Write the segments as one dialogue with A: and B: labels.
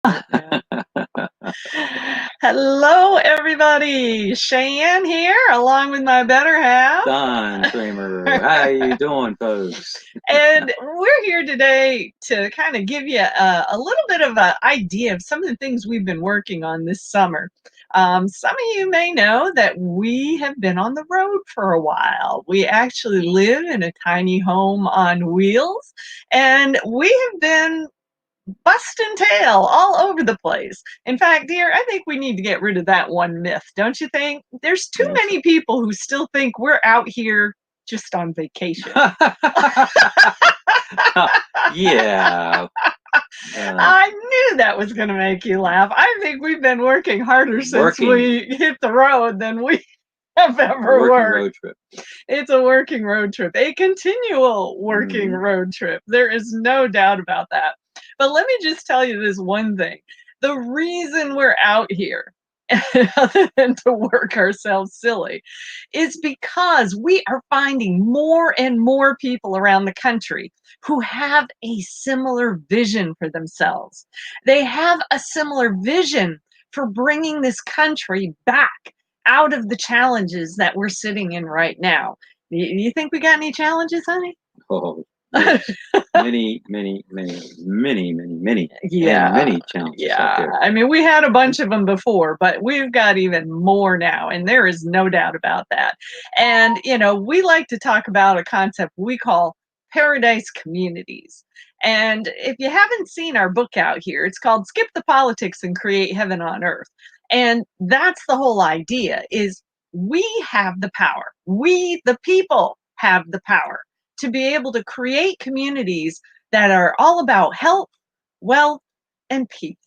A: Yeah. Hello, everybody. Cheyenne here, along with my better half.
B: Don Kramer, how you doing, folks?
A: And we're here today to kind of give you a little bit of an idea of some of the things we've been working on this summer. Some of you may know that we have been on the road for a while. We actually live in a tiny home on wheels, and we have been busting tail all over the place. In fact, dear, I think we need to get rid of that one myth, don't you think? There's too
B: What's
A: many people who still think we're out here just on vacation.
B: yeah.
A: I knew that was going to make you laugh. I think we've been working harder since
B: Working
A: we hit the road than we have
B: a
A: ever
B: working
A: worked.
B: road trip.
A: It's a working road trip, a continual working
B: Mhm.
A: road trip. There is no doubt about that. But let me just tell you this one thing. The reason we're out here, other than to work ourselves silly, is because we are finding more and more people around the country who have a similar vision for themselves. They have a similar vision for bringing this country back out of the challenges that we're sitting in right now. You think we got any challenges, honey?
B: Oh, yes. Many, many, many, many, many, many, and
A: Yeah,
B: many challenges out
A: yeah.
B: there.
A: I mean, we had a bunch of them before, but we've got even more now, and there is no doubt about that. And, we like to talk about a concept we call paradise communities. And if you haven't seen our book out here, it's called Skip the Politics and Create Heaven on Earth. And that's the whole idea is we have the power. We, the people, have the power to be able to create communities that are all about health, wealth, and peace.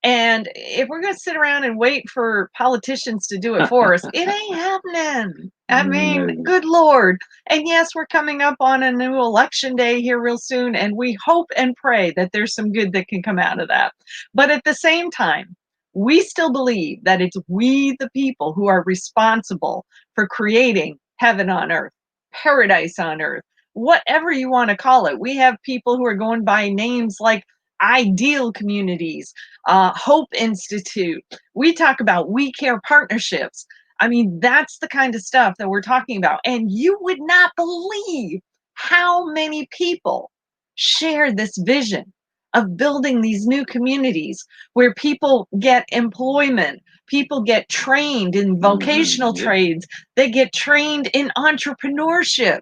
A: And if we're going to sit around and wait for politicians to do it for us, it ain't happening. I mean,
B: No.
A: good Lord. And yes, we're coming up on a new election day here real soon, and we hope and pray that there's some good that can come out of that. But at the same time, we still believe that it's we, the people, who are responsible for creating heaven on earth, paradise on earth, whatever you want to call it. We have people who are going by names like ideal communities, Hope Institute. We talk about We Care partnerships. I mean, that's the kind of stuff that we're talking about. And you would not believe how many people share this vision of building these new communities where people get employment, people get trained in vocational
B: Yep.
A: trades, they get trained in entrepreneurship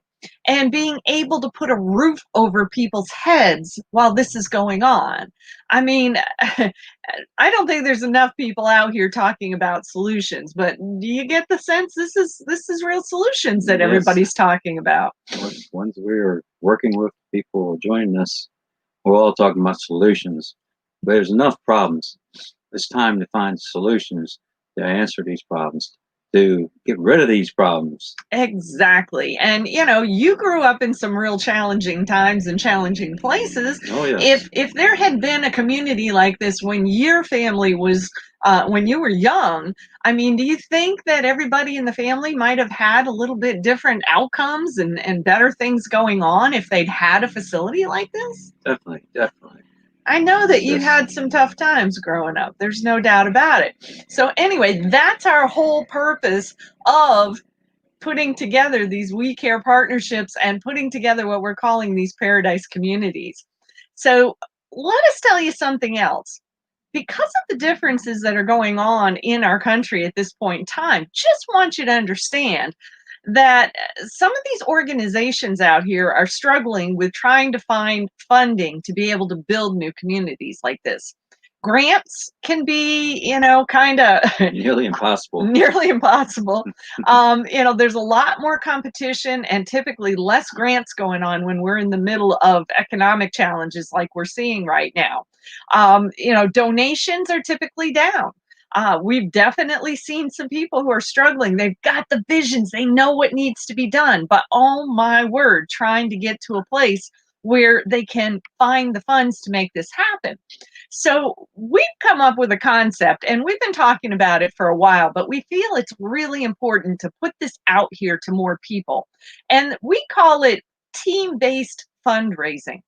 A: and being able to put a roof over people's heads while this is going on. I mean, I don't think there's enough people out here talking about solutions, but do you get the sense this is real solutions that
B: Yes.
A: everybody's talking about?
B: Once we're working with people joining us, we're all talking about solutions. But there's enough problems. It's time to find solutions to answer these problems, to get rid of these problems.
A: Exactly. And you grew up in some real challenging times and challenging places.
B: Oh, yes.
A: If there had been a community like this when your family was when you were young, I mean, do you think that everybody in the family might have had a little bit different outcomes and better things going on if they'd had a facility like this?
B: Definitely, definitely.
A: I know that you
B: Yes.
A: had some tough times growing up. There's no doubt about it. So anyway, that's our whole purpose of putting together these We Care partnerships and putting together what we're calling these paradise communities. So let us tell you something else. Because of the differences that are going on in our country at this point in time, just want you to understand that some of these organizations out here are struggling with trying to find funding to be able to build new communities like this. Grants can be, kind of
B: Nearly impossible.
A: nearly impossible. There's a lot more competition and typically less grants going on when we're in the middle of economic challenges like we're seeing right now. Donations are typically down. We've definitely seen some people who are struggling. They've got the visions, they know what needs to be done, but oh my word, trying to get to a place where they can find the funds to make this happen. So we've come up with a concept and we've been talking about it for a while, but we feel it's really important to put this out here to more people. And we call it team based fundraising.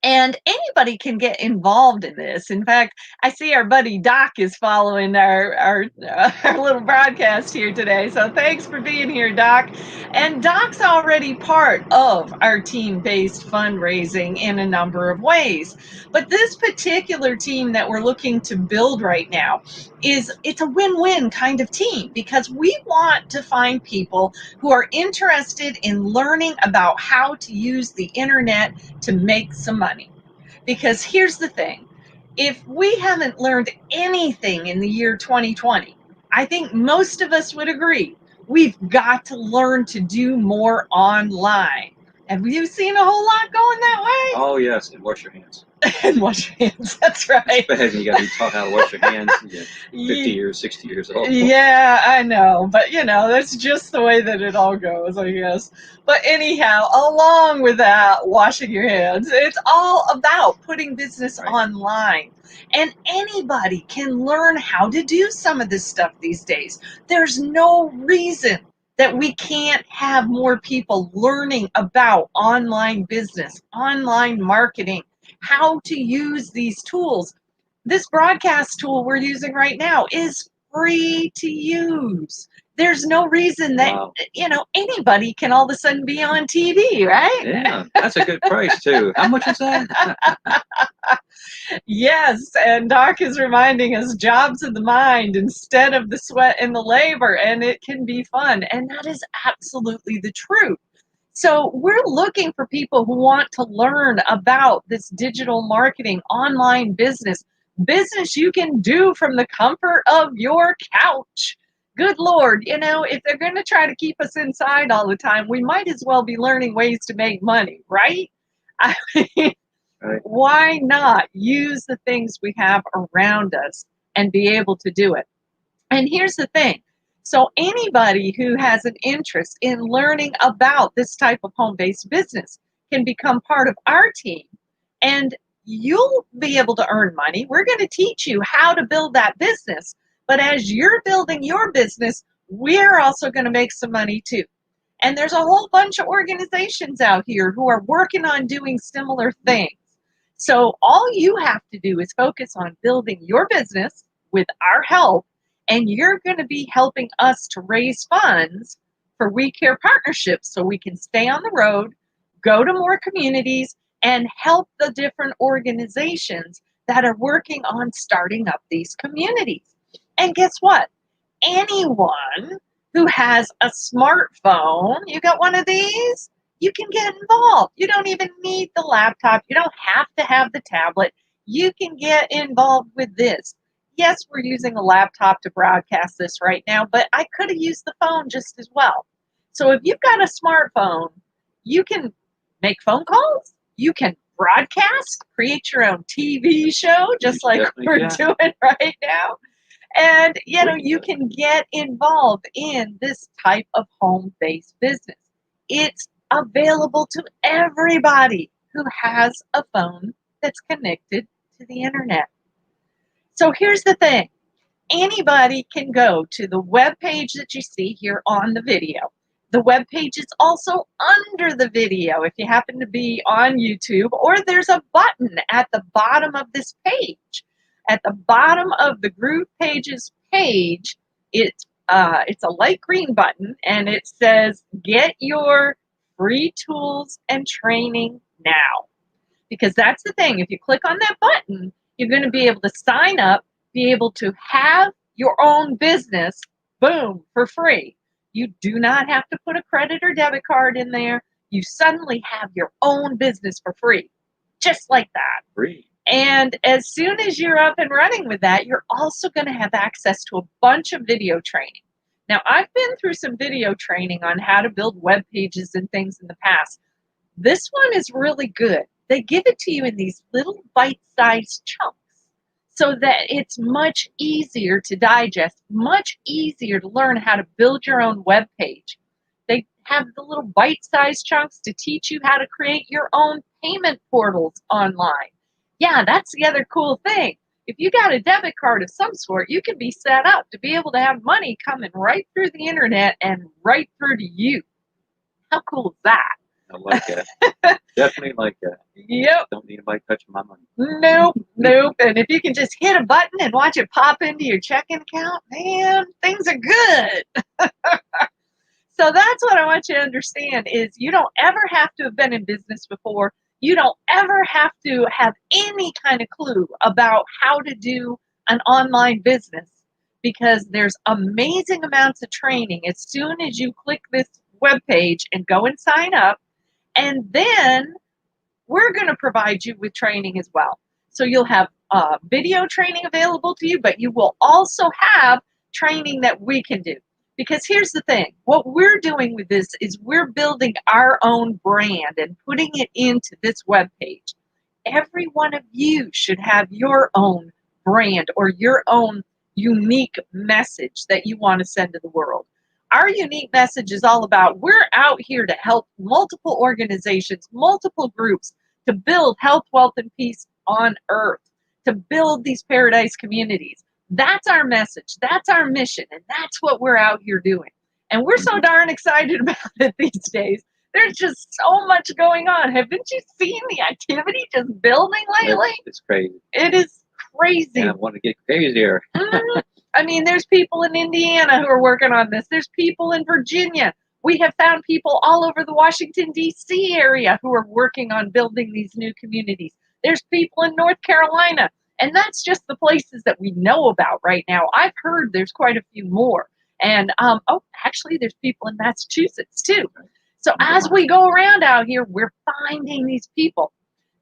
A: And anybody can get involved in this. In fact, I see our buddy Doc is following our little broadcast here today. So thanks for being here, Doc. And Doc's already part of our team-based fundraising in a number of ways. But this particular team that we're looking to build right now it's a win-win kind of team, because we want to find people who are interested in learning about how to use the internet to make some money. Because here's the thing, if we haven't learned anything in the year 2020, I think most of us would agree we've got to learn to do more online. Have you seen a whole lot going that way?
B: Oh yes, and wash your hands.
A: And wash your hands, that's right.
B: It's bad when you got to be taught how to wash your hands. You get 50 years, 60 years old.
A: Yeah, I know, but that's just the way that it all goes, I guess. But anyhow, along with that, washing your hands, it's all about putting business online. And anybody can learn how to do some of this stuff these days. There's no reason that we can't have more people learning about online business, online marketing, how to use these tools. This broadcast tool we're using right now is free to use. There's no reason that, anybody can all of a sudden be on TV, right?
B: Yeah, that's a good price too. How much is that?
A: Yes, and Doc is reminding us, jobs of the mind instead of the sweat and the labor, and it can be fun. And that is absolutely the truth. So we're looking for people who want to learn about this digital marketing, online business you can do from the comfort of your couch. Good Lord, if they're going to try to keep us inside all the time, we might as well be learning ways to make money, right? I mean, why not use the things we have around us and be able to do it? And here's the thing. So anybody who has an interest in learning about this type of home-based business can become part of our team, and you'll be able to earn money. We're going to teach you how to build that business. But as you're building your business, we're also going to make some money too. And there's a whole bunch of organizations out here who are working on doing similar things. So all you have to do is focus on building your business with our help, and you're going to be helping us to raise funds for We Care Partnerships so we can stay on the road, go to more communities, and help the different organizations that are working on starting up these communities. And guess what? Anyone who has a smartphone, you got one of these, you can get involved. You don't even need the laptop. You don't have to have the tablet. You can get involved with this. Yes, we're using a laptop to broadcast this right now, but I could have used the phone just as well. So if you've got a smartphone, you can make phone calls, you can broadcast, create your own TV show, just like we're doing right now. And, you can get involved in this type of home-based business. It's available to everybody who has a phone that's connected to the internet. So here's the thing. Anybody can go to the web page that you see here on the video. The web page is also under the video if you happen to be on YouTube, or there's a button at the bottom of this page. At the bottom of the Groove Pages page, it's a light green button, and it says, "Get your free tools and training now." Because that's the thing. If you click on that button, you're going to be able to sign up, be able to have your own business, boom, for free. You do not have to put a credit or debit card in there. You suddenly have your own business for free, just like that.
B: Free.
A: And as soon as you're up and running with that, you're also going to have access to a bunch of video training. Now, I've been through some video training on how to build web pages and things in the past. This one is really good. They give it to you in these little bite-sized chunks so that it's much easier to digest, much easier to learn how to build your own web page. They have the little bite-sized chunks to teach you how to create your own payment portals online. Yeah, that's the other cool thing. If you got a debit card of some sort, you can be set up to be able to have money coming right through the internet and right through to you. How cool is that?
B: I like that. Definitely like that.
A: Yep.
B: Don't need anybody touching my money.
A: Nope, nope. And if you can just hit a button and watch it pop into your checking account, man, things are good. So that's what I want you to understand is you don't ever have to have been in business before. You don't ever have to have any kind of clue about how to do an online business because there's amazing amounts of training as soon as you click this webpage and go and sign up. And then we're going to provide you with training as well. So you'll have video training available to you, but you will also have training that we can do. Because here's the thing, what we're doing with this is we're building our own brand and putting it into this webpage. Every one of you should have your own brand or your own unique message that you want to send to the world. Our unique message is all about we're out here to help multiple organizations, multiple groups to build health, wealth, and peace on earth, to build these paradise communities. That's our message. That's our mission. And that's what we're out here doing. And we're so darn excited about it these days. There's just so much going on. Haven't you seen the activity just building lately?
B: It's crazy.
A: It is crazy.
B: Yeah, I want to get crazier.
A: I mean, there's people in Indiana who are working on this. There's people in Virginia. We have found people all over the Washington, D.C. area who are working on building these new communities. There's people in North Carolina. And that's just the places that we know about right now. I've heard there's quite a few more. And, actually, there's people in Massachusetts, too. So as we go around out here, we're finding these people.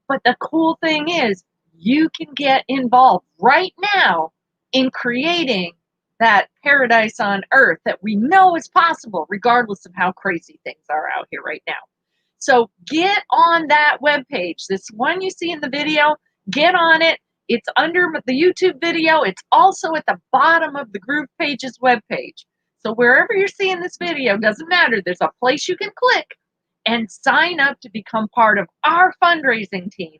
A: But the cool thing is you can get involved right now in creating that paradise on earth that we know is possible, regardless of how crazy things are out here right now. So get on that webpage. This one you see in the video, get on it. It's under the YouTube video. It's also at the bottom of the Groove Pages webpage. So wherever you're seeing this video, doesn't matter. There's a place you can click and sign up to become part of our fundraising team.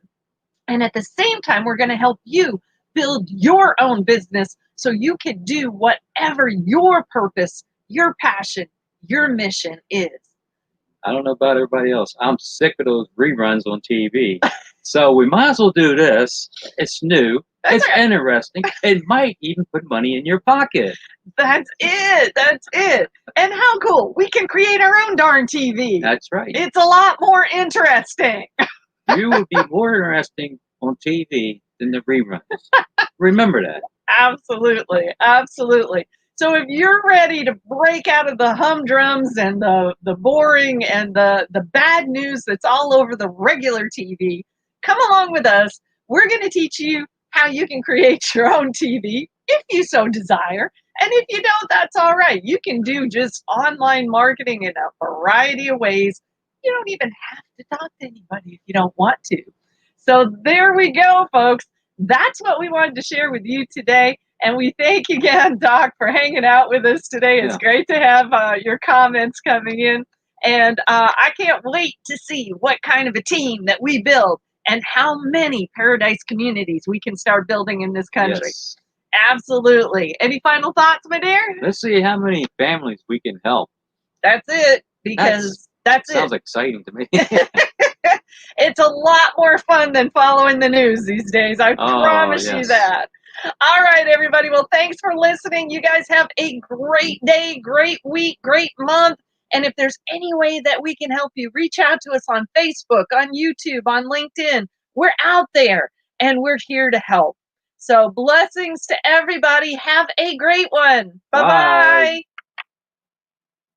A: And at the same time, we're going to help you build your own business so you can do whatever your purpose, your passion, your mission is.
B: I don't know about everybody else. I'm sick of those reruns on TV. So we might as well do this. It's new. It's interesting. It might even put money in your pocket.
A: That's it. That's it. And how cool. We can create our own darn TV.
B: That's right.
A: It's a lot more interesting.
B: You would be more interesting on TV than the reruns. Remember that.
A: Absolutely. Absolutely. So if you're ready to break out of the humdrums and the boring and the bad news that's all over the regular TV, come along with us. We're going to teach you how you can create your own TV if you so desire. And if you don't, that's all right. You can do just online marketing in a variety of ways. You don't even have to talk to anybody if you don't want to. So there we go, folks. That's what we wanted to share with you today. And we thank you again, Doc, for hanging out with us today. It's great to have your comments coming in. And I can't wait to see what kind of a team that we build and how many paradise communities we can start building in this country.
B: Yes.
A: Absolutely. Any final thoughts, my dear?
B: Let's see how many families we can help.
A: That's it, because that's it.
B: Sounds exciting to me.
A: It's a lot more fun than following the news these days. I promise you that. All right, everybody. Well, thanks for listening. You guys have a great day, great week, great month. And if there's any way that we can help you, reach out to us on Facebook, on YouTube, on LinkedIn. We're out there and we're here to help. So blessings to everybody. Have a great one. Bye-bye.